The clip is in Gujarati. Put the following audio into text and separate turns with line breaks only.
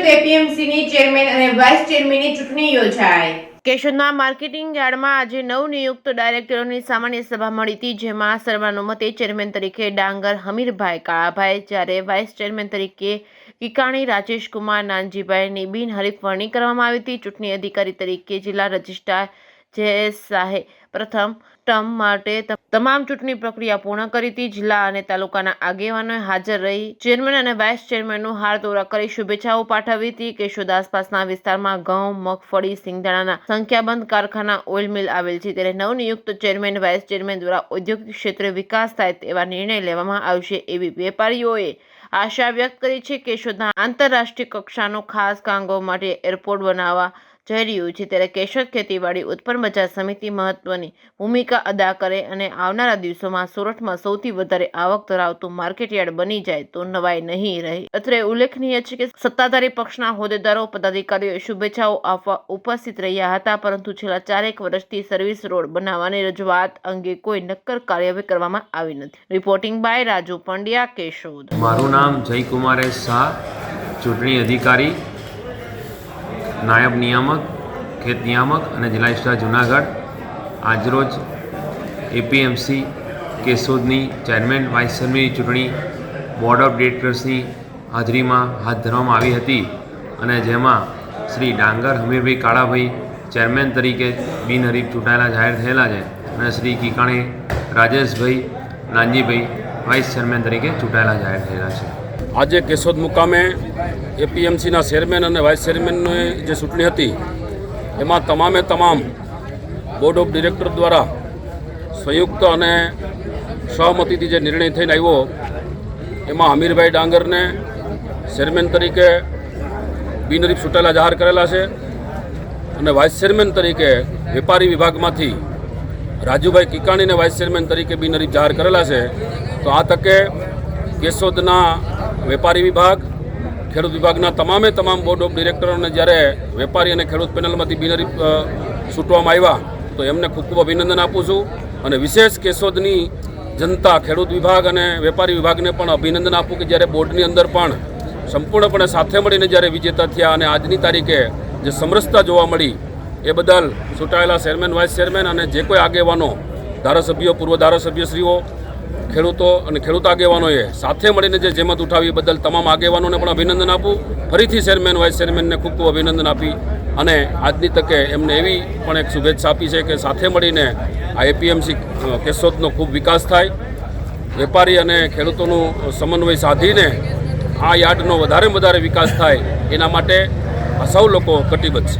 કેશોદ એપીએમસીની ચેરમેન અને વાઇસ ચેરમેનની ચૂંટણી યોજાઈ। કેશોદના માર્કેટિંગ યાર્ડમાં આજે નવનિયુક્ત ડાયરેક્ટરોની સામાન્ય સભા મળી હતી, જેમાં સર્વાનુમતે ચેરમેન તરીકે ડાંગર હમીરભાઈ કાળાભાઈ, જ્યારે વાઇસ ચેરમેન તરીકે કિકાણી રાજેશકુમાર નાનજીભાઈની બિનહરીફ વરણી કરવામાં આવી હતી। ચૂંટણી અધિકારી તરીકે જિલ્લા રજિસ્ટ્રાર જયેશ શાહે પ્રથમ ટર્મ માટે તમામ ચૂંટણી પ્રક્રિયા પૂર્ણ કરી હતી। જિલ્લા અને તાલુકાના આગેવાનોએ હાજર રહી ચેરમેન અને વાઇસ ચેરમેનનું હારતોરા કરી શુભેચ્છાઓ પાઠવી હતી। કેશોદ આસપાસના વિસ્તારમાં ઘઉં, મગફળી, સિંગદાણાના સંખ્યાબંધ કારખાના, ઓઇલ મિલ આવેલ છે, ત્યારે નવનિયુક્ત ચેરમેન, વાઇસ ચેરમેન દ્વારા ઔદ્યોગિક ક્ષેત્રે વિકાસ થાય તેવા નિર્ણય લેવામાં આવશે એવી વેપારીઓએ આશા વ્યક્ત કરી છે। કેશોદના આંતરરાષ્ટ્રીય કક્ષાનો ખાસ કામો માટે એરપોર્ટ બનાવવા જઈ રહ્યું છે, ત્યારે કેશોદ ખેતીવાડી ઉત્પન્ન બજાર સમિતિ મહત્વની ભૂમિકા અદા કરે અને આવનારા દિવસોમાં સુરતમાં સૌથી વધારે આવક ધરાવતું માર્કેટયાર્ડ બની જાય તો નવાઈ નહીં રહે। અત્રે ઉલ્લેખનીય છે કે સત્તાધારી પક્ષના હોદ્દેદારો, પદાધિકારીઓ શુભેચ્છાઓ આપવા ઉપસ્થિત રહ્યા હતા, પરંતુ છેલ્લા 4 વર્ષથી સર્વિસ રોડ બનાવવાની રજૂઆત અંગે કોઈ નક્કર કાર્યવાહી કરવામાં આવી નથી। Reporting by Raju Pandya, Keshod.
મારું નામ જયકુમાર શાહ, ચૂંટણી અધિકારી, નાયબ નિયામક, ખેત નિયામક અને જિલ્લા રજિસ્ટ્રાર જુનાગઢ। આજરોજ એપીએમસી કેશોદની ચેરમેન, વાઇસ ચેરમેનની ચૂંટણી બોર્ડ ઓફ ડિરેક્ટર્સની હાજરીમાં હાથ ધરવામાં આવી હતી અને જેમાં શ્રી ડાંગર હમીરભાઈ કાળાભાઈ ચેરમેન તરીકે બિનહરીફ ચૂંટાયેલા જાહેર થયેલા છે અને શ્રી કિકાણી રાજેશભાઈ નાનજીભાઈ વાઇસ ચેરમેન તરીકે ચૂંટાયેલા જાહેર થયેલા છે।
આજે કેશોદ મુકામે એપીએમસીના ચેરમેન અને વાઇસ ચેરમેનની જે ચૂંટણી હતી એમાં તમામ બોર્ડ ઓફ ડિરેક્ટર દ્વારા સંયુક્ત અને સહમતિથી જે નિર્ણય થઈને આવ્યો એમાં હમીરભાઈ ડાંગરને ચેરમેન તરીકે બિનહરીફ ચૂંટાયેલા જાહેર કરેલા છે અને વાઇસ ચેરમેન તરીકે વેપારી વિભાગમાંથી રાજુભાઈ કિકાણીને વાઇસ ચેરમેન તરીકે બિનહરીફ જાહેર કરેલા છે। તો આ તકે કેશોદના વેપારી વિભાગ, ખેડૂત વિભાગના તમામ બોર્ડ ઓફ ડિરેક્ટરોને જ્યારે વેપારી અને ખેડૂત પેનલમાંથી બિનહરીફ છૂટવામાં આવ્યા તો એમને ખૂબ અભિનંદન આપું છું અને વિશેષ કેશોદની જનતા, ખેડૂત વિભાગ અને વેપારી વિભાગને પણ અભિનંદન આપું કે જ્યારે બોર્ડની અંદર પણ સંપૂર્ણપણે સાથે મળીને જ્યારે વિજેતા થયા અને આજની તારીખે જે સમરસતા જોવા મળી એ બદલ ચૂંટાયેલા ચેરમેન, વાઇસ ચેરમેન અને જે કોઈ આગેવાનો, ધારાસભ્યો, પૂર્વ ધારાસભ્યશ્રીઓ, ખેડૂતો અને ખેડૂત આગેવાનોએ સાથે મળીને જે જહેમત ઉઠાવી બદલ તમામ આગેવાનોને પણ અભિનંદન આપું। ફરીથી ચેરમેન, વાઇસ ચેરમેનને ખૂબ અભિનંદન આપી અને આજની તકે એમને એવી પણ એક શુભેચ્છા આપી છે કે સાથે મળીને આ એપીએમસી કેશોદનો ખૂબ વિકાસ થાય, વેપારી અને ખેડૂતોનું સમન્વય સાધીને આ યાર્ડનો વધારે વિકાસ થાય એના માટે આ સૌ લોકો કટિબદ્ધ છે।